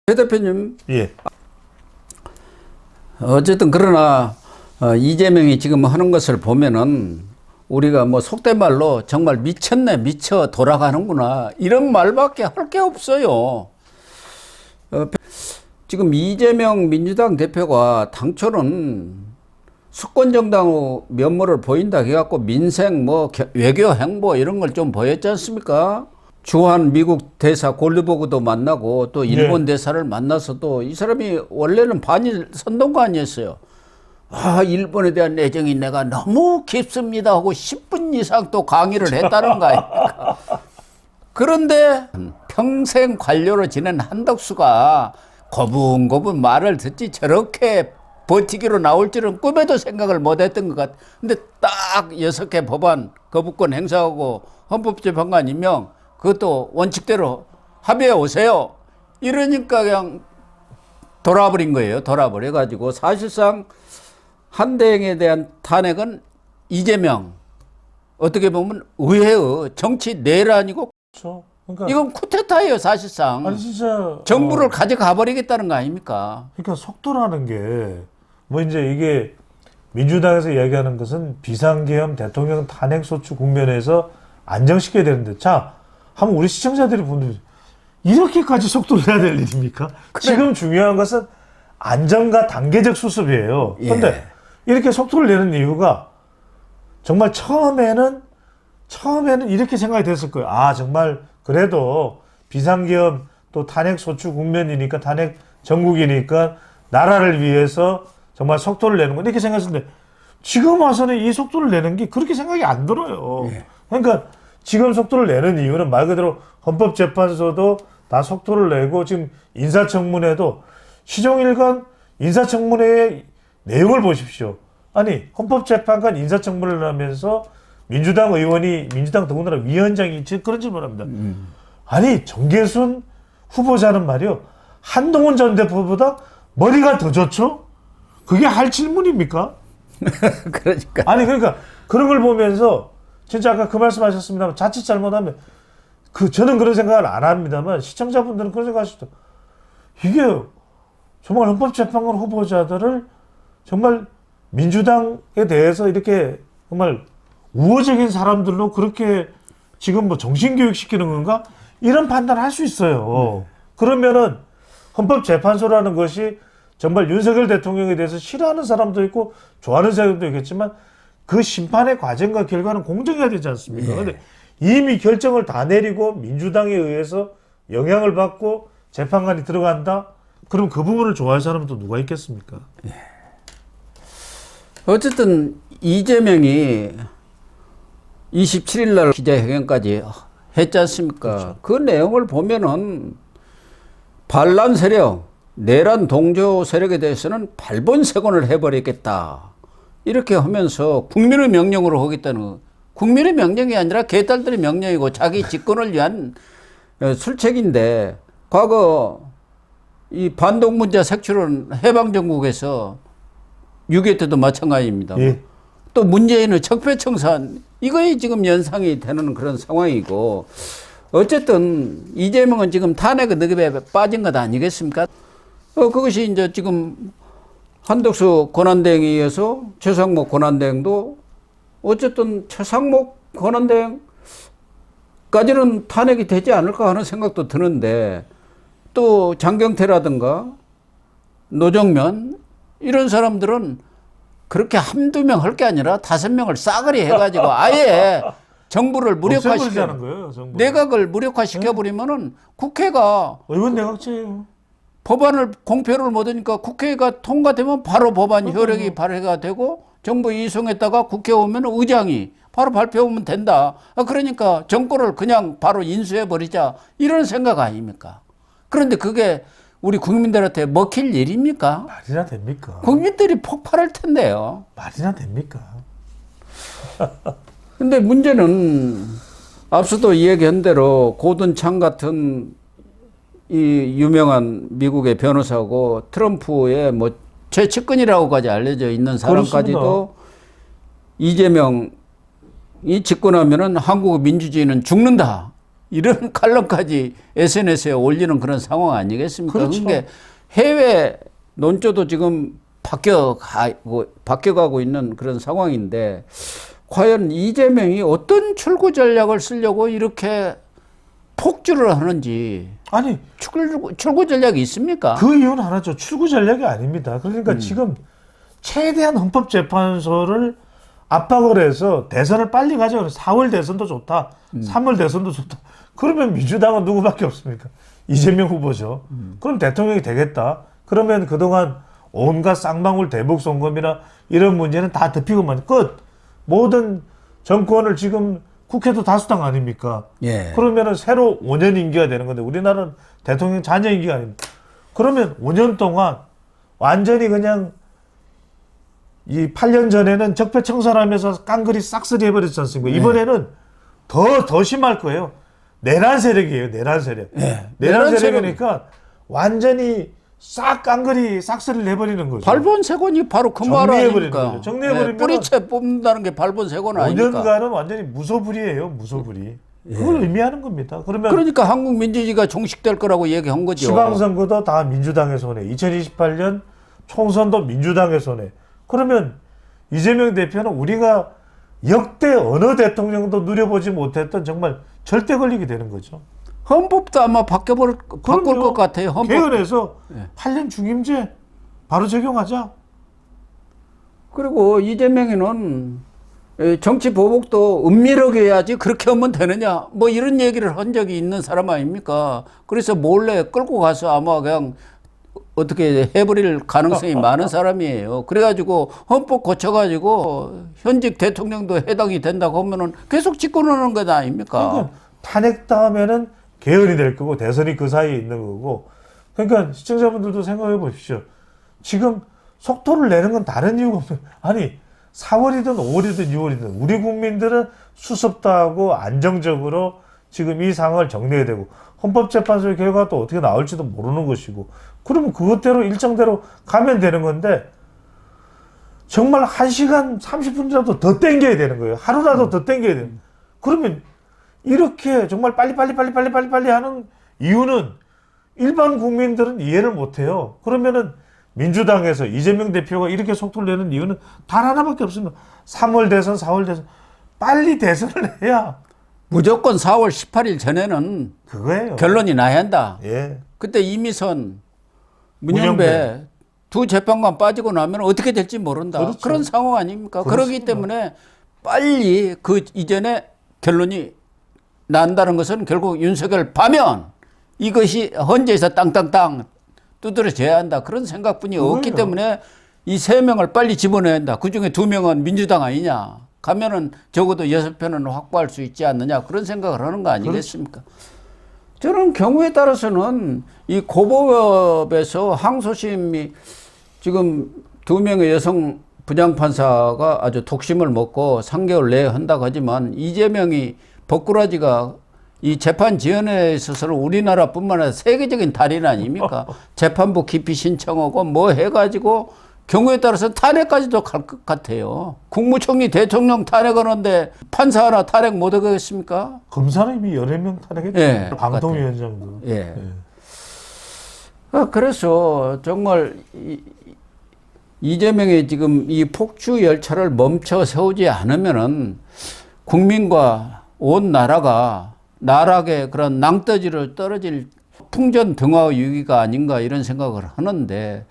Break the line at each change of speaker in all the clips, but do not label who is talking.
배 대표님,
예.
어쨌든 그러나 이재명이 지금 하는 것을 보면은 우리가 뭐 속된 말로 정말 미쳤네, 미쳐 돌아가는구나 이런 말밖에 할 게 없어요. 지금 이재명 민주당 대표가 당초는 수권정당으로 면모를 보인다 해갖고 민생 뭐 외교 행보 이런 걸 좀 보였지 않습니까? 주한 미국 대사 골드버그도 만나고 또 일본 대사를 만나서도 이 사람이 원래는 반일 선동가아니었어요. 아, 일본에 대한 애정이 내가 너무 깊습니다 하고 10분 이상 또 강의를 했다는 거 아닙니까? 그런데 평생 관료로 지낸 한덕수가 고분고분 말을 듣지 저렇게 버티기로 나올 줄은 꿈에도 생각을 못했던 것 같아요. 근데 딱 6개 법안 거부권 행사하고 헌법재판관 임명 그것도 원칙대로 합의해 오세요. 이러니까 그냥 돌아버린 거예요. 돌아버려가지고 사실상 한대행에 대한 탄핵은 이재명 어떻게 보면 의회의 정치 내란이고
그렇죠. 그러니까
이건 쿠데타예요. 사실상.
아니 진짜
정부를 가져가 버리겠다는 거 아닙니까?
그러니까 속도라는 게 뭐 이제 이게 민주당에서 이야기하는 것은 비상계엄 대통령 탄핵 소추 국면에서 안정시켜야 되는데 자 한번 우리 시청자들이 보면 이렇게까지 속도를 내야 될 일입니까? 그래. 지금 중요한 것은 안정과 단계적 수습이에요. 그런데 이렇게 속도를 내는 이유가 정말 처음에는 이렇게 생각이 됐을 거예요. 아 정말 그래도 비상계엄 또 탄핵 소추 국면이니까 탄핵 정국이니까 나라를 위해서 정말 속도를 내는 거 이렇게 생각했는데 지금 와서는 이 속도를 내는 게 그렇게 생각이 안 들어요. 그러니까 지금 속도를 내는 이유는 말 그대로 헌법재판소도 다 속도를 내고 지금 인사청문회도 시종일관 인사청문회의 내용을 보십시오. 아니 헌법재판관 인사청문회를 하면서 민주당 의원이 민주당 더군다나 위원장이 그런 질문을 합니다. 아니 정계순 후보자는 말이요 한동훈 전 대표보다 머리가 더 좋죠? 그게 할 질문입니까?
그러니까.
아니 그러니까 그런 걸 보면서 진짜 아까 그 말씀하셨습니다만 자칫 잘못하면 저는 그런 생각을 안 합니다만 시청자분들은 그런 생각하실 때 이게 정말 헌법재판관 후보자들을 정말 민주당에 대해서 이렇게 정말 우호적인 사람들로 그렇게 지금 뭐 정신교육 시키는 건가? 이런 판단을 할 수 있어요. 그러면은 헌법재판소라는 것이 정말 윤석열 대통령에 대해서 싫어하는 사람도 있고 좋아하는 사람도 있겠지만 그 심판의 과정과 결과는 공정해야 되지 않습니까? 그런데 이미 결정을 다 내리고 민주당에 의해서 영향을 받고 재판관이 들어간다? 그럼 그 부분을 좋아할 사람은 또 누가 있겠습니까?
어쨌든 이재명이 27일 날 기자회견까지 했지 않습니까?
그렇죠.
그 내용을 보면은 반란 세력, 내란 동조 세력에 대해서는 발본색원을 해버리겠다. 이렇게 하면서 국민의 명령으로 하겠다는 국민의 명령이 아니라 개딸들의 명령이고 자기 집권을 위한 술책인데 과거 이 반동문자 색출은 해방정국에서 6.25 때도 마찬가지입니다. 또 문재인의 적폐청산 이거에 지금 연상이 되는 그런 상황이고 어쨌든 이재명은 지금 탄핵의 늪에 빠진 것 아니겠습니까? 그것이 이제 지금 한덕수 권한대행에 의해서 최상목 권한대행도 어쨌든 최상목 권한대행까지는 탄핵이 되지 않을까 하는 생각도 드는데 또 장경태라든가 노정면 이런 사람들은 그렇게 한두 명 할 게 아니라 5명을 싸그리 해가지고 아예 정부를 무력화시켜
거예요, 정부.
내각을 무력화시켜버리면은 국회가
의원 내각제예요.
법안을 공표를 못하니까 국회가 통과되면 바로 법안 효력이 발효가 되고 정부 이송했다가 국회 오면 의장이 바로 발표하면 된다. 그러니까 정권을 그냥 바로 인수해버리자 이런 생각 아닙니까? 그런데 그게 우리 국민들한테 먹힐 일입니까?
말이나 됩니까?
국민들이 폭발할 텐데요.
말이나 됩니까?
근데 문제는 앞서도 이야기한 대로 고든창 같은 이 유명한 미국의 변호사고 트럼프의 뭐 최측근이라고까지 알려져 있는 사람까지도 그렇습니다. 이재명이 집권하면은 한국 민주주의는 죽는다. 이런 칼럼까지 SNS에 올리는 그런 상황 아니겠습니까?
그렇죠.
그러니까 해외 논조도 지금 바뀌어가고 있는 그런 상황인데 과연 이재명이 어떤 출구 전략을 쓰려고 이렇게 폭주를 하는지
아니
출구 전략이 있습니까?
그 이유는 하나죠. 출구 전략이 아닙니다. 그러니까 지금 최대한 헌법재판소를 압박을 해서 대선을 빨리 가자. 4월 대선도 좋다. 3월 대선도 좋다. 그러면 민주당은 누구밖에 없습니까? 이재명 후보죠. 그럼 대통령이 되겠다. 그러면 그동안 온갖 쌍방울 대북 송금이나 이런 문제는 다 덮이고만 끝. 모든 정권을 지금 국회도 다수당 아닙니까?
예.
그러면은 새로 5년 임기가 되는 건데 우리나라는 대통령 잔여 임기가 아닙니다. 그러면 5년 동안 완전히 그냥 이 8년 전에는 적폐청산하면서 깡그리 싹쓸이 해버렸지 않습니까? 이번에는 더 심할 거예요. 내란 세력이에요. 내란 세력.
네.
내란 세력이니까 완전히 싹 깡그리 싹쓸이를 해버리는 거죠.
발본색원이 바로 그 말
정리해버리는
아닙니까?
거죠. 정리해버리면
뿌리채 뽑는다는 게 발본색원 아닙니까?
5년간은 완전히 무소불위예요. 무소불위. 그걸 의미하는 겁니다. 그러면
그러니까 한국 민주주의가 종식될 거라고 얘기한 거죠.
지방선거도 다 민주당의 손에, 2028년 총선도 민주당의 손에. 그러면 이재명 대표는 우리가 역대 어느 대통령도 누려보지 못했던 정말 절대 권력이 되는 거죠.
헌법도 아마 바꿀 것 같아요. 헌법.
개헌해서 8년 중임제 바로 적용하자.
그리고 이재명이는 정치 보복도 은밀하게 해야지 그렇게 하면 되느냐 뭐 이런 얘기를 한 적이 있는 사람 아닙니까? 그래서 몰래 끌고 가서 아마 그냥 어떻게 해버릴 가능성이 많은 사람이에요. 그래가지고 헌법 고쳐가지고 현직 대통령도 해당이 된다고 하면은 계속 집권하는 것 아닙니까?
그러니까 탄핵 다음에는 개헌이 될 거고 대선이 그 사이에 있는 거고. 그러니까 시청자분들도 생각해 보십시오. 지금 속도를 내는 건 다른 이유가 없어요. 아니 4월이든 5월이든 6월이든 우리 국민들은 수습다하고 안정적으로 지금 이 상황을 정리해야 되고 헌법재판소의 결과가 또 어떻게 나올지도 모르는 것이고 그러면 그것대로 일정대로 가면 되는 건데 정말 1시간 30분이라도 더 땡겨야 되는 거예요. 하루라도 더 땡겨야 되는. 그러면 이렇게 정말 빨리 하는 이유는 일반 국민들은 이해를 못해요. 그러면은 민주당에서 이재명 대표가 이렇게 속도를 내는 이유는 단 하나밖에 없습니다. 3월 대선, 4월 대선. 빨리 대선을 해야.
무조건 4월 18일 전에는
그거예요.
결론이 나야 한다.
예.
그때 이미선, 문영배 두 재판관 빠지고 나면 어떻게 될지 모른다.
그렇죠.
그런 상황 아닙니까?
그렇습니다.
그렇기 때문에 빨리 그 이전에 결론이 난다는 것은 결국 윤석열 파면 이것이 헌재에서 땅땅땅 두드러져야 한다. 그런 생각뿐이 없기
그거예요.
때문에 이 3명을 빨리 집어내야 한다. 그중에 2명은 민주당 아니냐. 가면은 적어도 6표는 확보할 수 있지 않느냐. 그런 생각을 하는 거 아니겠습니까? 저는 경우에 따라서는 이 고법에서 항소심이 지금 2명의 여성 부장판사가 아주 독심을 먹고 3개월 내에 한다고 하지만 이재명이 법꾸라지가 이 재판 지연에 있어서는 우리나라뿐만 아니라 세계적인 달인 아닙니까? 재판부 기피 신청하고 뭐 해가지고 경우에 따라서 탄핵까지도 갈 것 같아요. 국무총리 대통령 탄핵하는데 판사 하나 탄핵 못 하겠습니까?
검사는 이미 여러 명 탄핵했죠.
예,
방통위원장도.
예. 그래서 정말 이재명이 지금 이 폭주 열차를 멈춰 세우지 않으면은 국민과 온 나라가 나락의 그런 낭떠지를 떨어질 풍전등화 위기가 아닌가 이런 생각을 하는데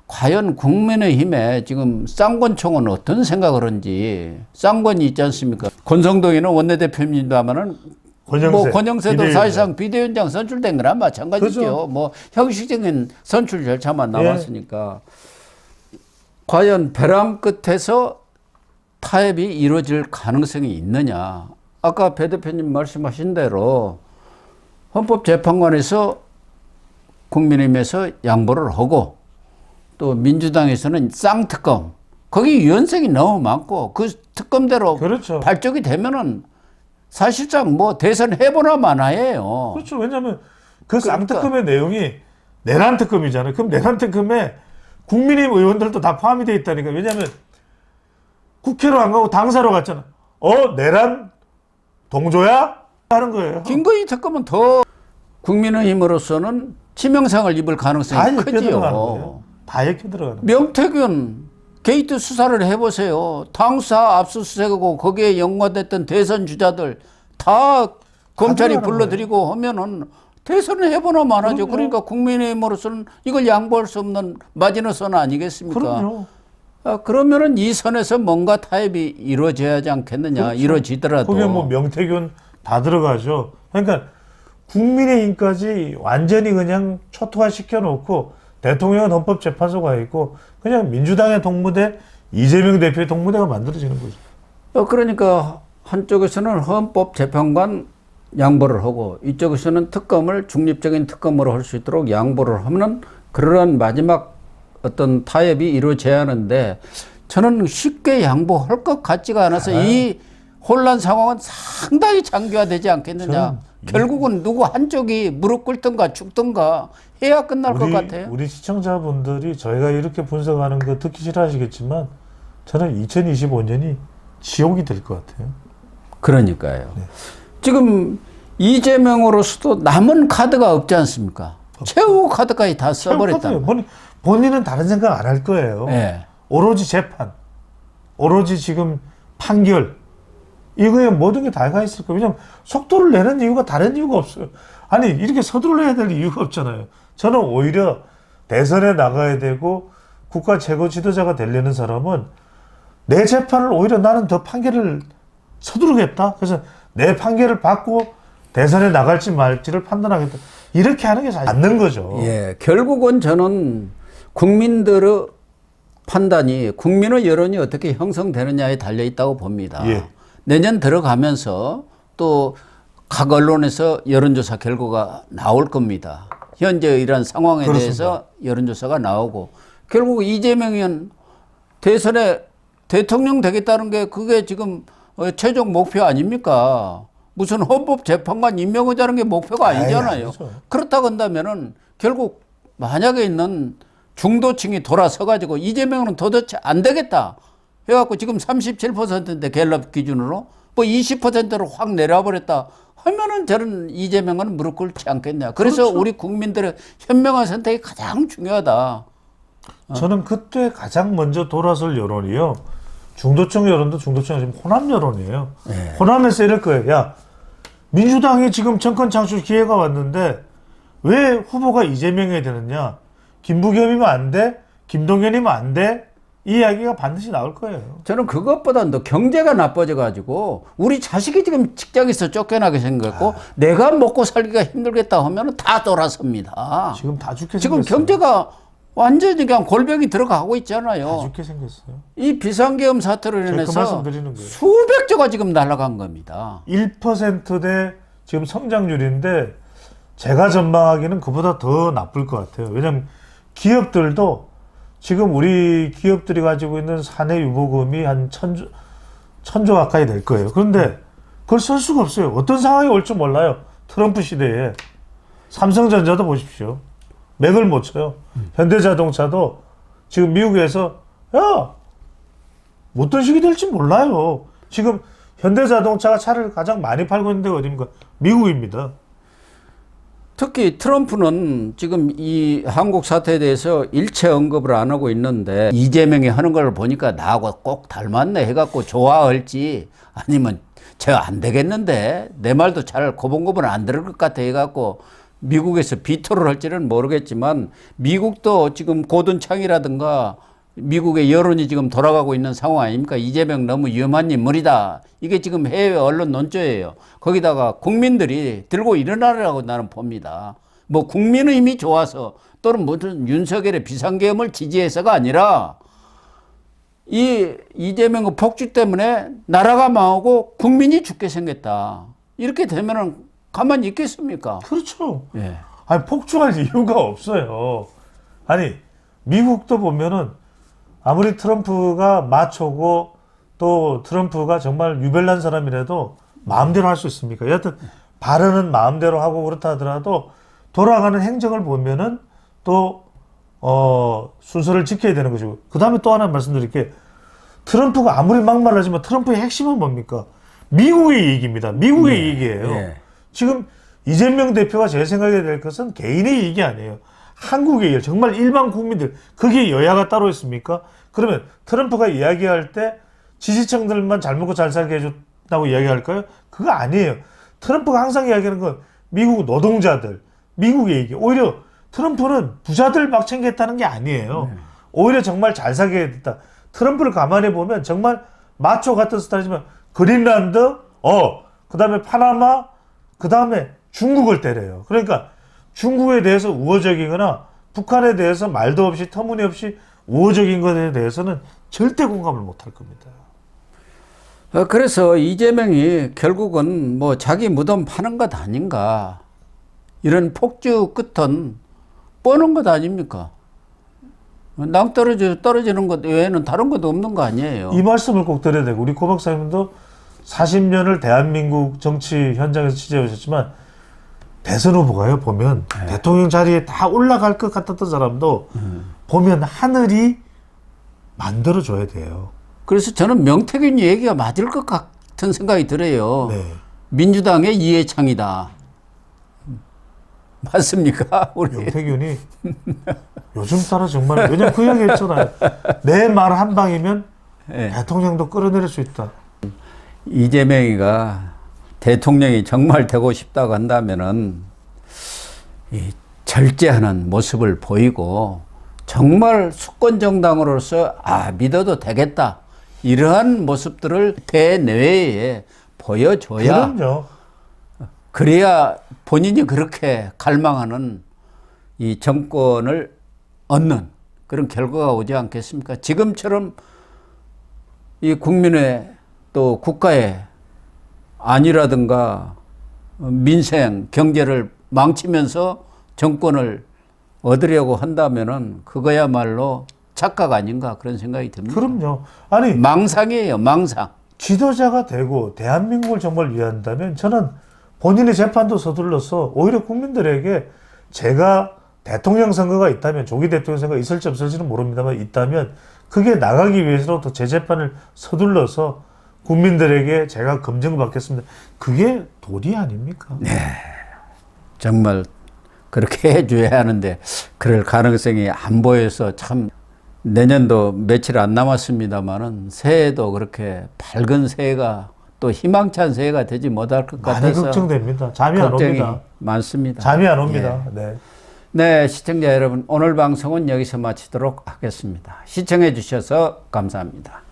과연 국민의힘에 지금 쌍권총은 어떤 생각을 하는지 쌍권이 있지 않습니까? 권성동이는 원내대표입니다만은 뭐 권영세도
비대위원장.
사실상 비대위원장 선출된 거나 마찬가지죠.
그렇죠.
뭐 형식적인 선출 절차만 남았으니까 과연 벼랑 끝에서 타협이 이루어질 가능성이 있느냐. 아까 배 대표님 말씀하신 대로 헌법재판관에서 국민의힘에서 양보를 하고 또 민주당에서는 쌍특검 거기 유연성이 너무 많고 그 특검대로
그렇죠.
발족이 되면은 사실상 뭐 대선 해보나 마나예요.
그렇죠. 왜냐하면 그 쌍특검의 내용이 내란 특검이잖아요. 그럼 내란 특검에 국민의힘 의원들도 다 포함이 돼 있다니까. 왜냐하면 국회로 안 가고 당사로 갔잖아. 내란 동조야? 하는 거예요.
김건희 특검은 더 국민의힘으로서는 치명상을 입을
다
가능성이
엮여 들어가는
크지요.
거예요. 다 엮여 들어가는 거예요.
명태균 게이트 수사를 해보세요. 당사 압수수색하고 거기에 연관됐던 대선 주자들 다 검찰이
들어가는
불러들이고 하면은 대선을 해보나 말하죠.
그럼요.
그러니까 국민의힘으로서는 이걸 양보할 수 없는 마지노선 아니겠습니까?
그럼요.
그러면은 이 선에서 뭔가 타협이 이루어져야 하지 않겠느냐.
그렇죠.
이루어지더라도.
거기에 뭐 명태균 다 들어가죠. 그러니까 국민의힘까지 완전히 그냥 초토화 시켜놓고 대통령은 헌법재판소가 있고 그냥 민주당의 동무대 이재명 대표의 동무대가 만들어지는 거죠.
그러니까 한쪽에서는 헌법재판관 양보를 하고 이쪽에서는 특검을 중립적인 특검으로 할 수 있도록 양보를 하면 그러한 마지막 어떤 타협이 이루어져야 하는데 저는 쉽게 양보할 것 같지가 않아서 이 혼란 상황은 상당히 장기화되지 않겠느냐. 결국은 누구 한쪽이 무릎 꿇든가 죽든가 해야 끝날 것 같아요.
우리 시청자분들이 저희가 이렇게 분석하는 거 듣기 싫어하시겠지만 저는 2025년이 지옥이 될 것 같아요.
그러니까요. 지금 이재명으로서도 남은 카드가 없지 않습니까? 최후 카드까지 다 써버렸다.
본인은 다른 생각 안 할 거예요.
네.
오로지 재판, 오로지 지금 판결, 이거에 모든 게 다 가 있을 거예요. 왜냐면 속도를 내는 이유가 다른 이유가 없어요. 아니 이렇게 서두를 해야 될 이유가 없잖아요. 저는 오히려 대선에 나가야 되고 국가 최고 지도자가 되려는 사람은 내 재판을 오히려 나는 더 판결을 서두르겠다. 그래서 내 판결을 받고 대선에 나갈지 말지를 판단하겠다. 이렇게 하는 게 맞는 거죠.
예, 결국은 저는 국민들의 판단이 국민의 여론이 어떻게 형성되느냐에 달려 있다고 봅니다.
예.
내년 들어가면서 또 각 언론에서 여론조사 결과가 나올 겁니다. 현재 이런 상황에
그렇습니다.
대해서 여론조사가 나오고 결국 이재명은 대선에 대통령 되겠다는 게 그게 지금 최종 목표 아닙니까? 무슨 헌법재판관 임명하자는 게 목표가 아니잖아요.
아니죠.
그렇다고 한다면은 결국 만약에 있는 중도층이 돌아서 가지고 이재명은 도대체 안 되겠다 해갖고 지금 37%인데 갤럽 기준으로 뭐 20%로 확 내려버렸다 하면은 저는 이재명은 무릎 꿇지 않겠냐. 그래서
그렇죠.
우리 국민들의 현명한 선택이 가장 중요하다.
저는 그때 가장 먼저 돌아설 여론이요. 중도층 여론도 중도층이 지금 호남 여론이에요.
네.
호남에서 이럴 거예요. 야, 민주당이 지금 정권 창출 기회가 왔는데 왜 후보가 이재명이 되느냐? 김부겸이면 안 돼? 김동연이면 안 돼? 이 이야기가 반드시 나올 거예요.
저는 그것보다는 더 경제가 나빠져가지고 우리 자식이 지금 직장에서 쫓겨나게 생겼고 내가 먹고 살기가 힘들겠다 하면 다 돌아섭니다.
지금 다 죽게
지금
생겼어요.
경제가 완전히 그냥 골병이 들어가고
다
있잖아요.
죽게 생겼어요.
이 비상계엄 사태로
제가 그
인해서
말씀 드리는 거예요.
수백조가 지금 날아간 겁니다.
1%대 지금 성장률인데 제가 전망하기는 그보다 더 나쁠 것 같아요. 왜냐하면 기업들도 지금 우리 기업들이 가지고 있는 사내 유보금이 한 천조 가까이 될 거예요. 그런데 그걸 쓸 수가 없어요. 어떤 상황이 올지 몰라요. 트럼프 시대에. 삼성전자도 보십시오. 맥을 못 쳐요. 현대자동차도 지금 미국에서 야, 어떤 식이 될지 몰라요. 지금 현대자동차가 차를 가장 많이 팔고 있는 데가 어디입니까? 미국입니다.
특히 트럼프는 지금 이 한국 사태에 대해서 일체 언급을 안 하고 있는데 이재명이 하는 걸 보니까 나하고 꼭 닮았네 해갖고 좋아할지 아니면 제가 안 되겠는데 내 말도 잘 고분고분 안 들을 것 같아 해갖고 미국에서 비토를 할지는 모르겠지만 미국도 지금 고든창이라든가 미국의 여론이 지금 돌아가고 있는 상황 아닙니까? 이재명 너무 위험한 인물이다. 이게 지금 해외 언론 논조예요. 거기다가 국민들이 들고 일어나라고 나는 봅니다. 뭐 국민의힘이 좋아서 또는 무슨 윤석열의 비상계엄을 지지해서가 아니라 이 이재명의 폭주 때문에 나라가 망하고 국민이 죽게 생겼다. 이렇게 되면은 가만히 있겠습니까?
그렇죠.
예.
아니, 폭주할 이유가 없어요. 아니, 미국도 보면은 아무리 트럼프가 마초고 또 트럼프가 정말 유별난 사람이라도 마음대로 할 수 있습니까? 여하튼 발언은 마음대로 하고 그렇다 하더라도 돌아가는 행정을 보면은 또 순서를 지켜야 되는 것이고, 그 다음에 또 하나 말씀드릴게. 트럼프가 아무리 막말하지만 트럼프의 핵심은 뭡니까? 미국의 이익입니다. 미국의 이익이에요.
예.
지금 이재명 대표가 제 생각에 될 것은 개인의 이익이 아니에요. 한국의 일, 정말 일반 국민들, 그게 여야가 따로 있습니까? 그러면 트럼프가 이야기할 때 지지층들만 잘 먹고 잘 살게 해줬다고 이야기할까요? 그거 아니에요. 트럼프가 항상 이야기하는 건 미국 노동자들, 미국의 이익. 오히려 트럼프는 부자들 막 챙겼다는 게 아니에요. 오히려 정말 잘 살게 해줬다. 트럼프를 가만히 보면 정말 마초 같은 스타일이지만 그린란드, 그 다음에 파나마, 그 다음에 중국을 때려요. 그러니까 중국에 대해서 우호적이거나 북한에 대해서 말도 없이 터무니없이 우호적인 것에 대해서는 절대 공감을 못할 겁니다.
그래서 이재명이 결국은 뭐 자기 무덤 파는 것 아닌가. 이런 폭주 끝은 뻔한 것 아닙니까? 떨어지는 것 외에는 다른 것도 없는 거 아니에요.
이 말씀을 꼭 드려야 되고, 우리 고 박사님도 40년을 대한민국 정치 현장에서 취재해 오셨지만, 대선 후보가요, 보면 대통령 자리에 다 올라갈 것 같았던 사람도 보면 하늘이 만들어줘야 돼요.
그래서 저는 명태균 얘기가 맞을 것 같은 생각이 들어요.
네.
민주당의 이해창이다. 맞습니까? 우리
명태균이 요즘 따라 정말, 왜냐면 그 이야기 했잖아요. 내 말 한 방이면
네.
대통령도 끌어내릴 수 있다.
이재명이가 대통령이 정말 되고 싶다고 한다면은 이 절제하는 모습을 보이고 정말 수권 정당으로서 믿어도 되겠다 이러한 모습들을 대내외에 보여줘야
그럼요.
그래야 본인이 그렇게 갈망하는 이 정권을 얻는 그런 결과가 오지 않겠습니까? 지금처럼 이 국민의 또 국가의 안위라든가 민생, 경제를 망치면서 정권을 얻으려고 한다면은 그거야말로 착각 아닌가 그런 생각이 듭니다.
그럼요. 아니,
망상이에요, 망상.
지도자가 되고 대한민국을 정말 위한다면 저는 본인의 재판도 서둘러서 오히려 국민들에게 제가 대통령 선거가 있다면, 조기 대통령 선거가 있을지 없을지는 모릅니다만 있다면 그게 나가기 위해서라도 제 재판을 서둘러서 국민들에게 제가 검증을 받겠습니다. 그게 도리 아닙니까?
네. 정말 그렇게 해줘야 하는데 그럴 가능성이 안 보여서 참 내년도 며칠 안 남았습니다만은 새해도 그렇게 밝은 새해가 또 희망찬 새해가 되지 못할 것
많이
같아서
걱정됩니다. 잠이 안
걱정이
옵니다.
많습니다.
잠이 안 옵니다.
예.
네.
네, 시청자 여러분 오늘 방송은 여기서 마치도록 하겠습니다. 시청해 주셔서 감사합니다.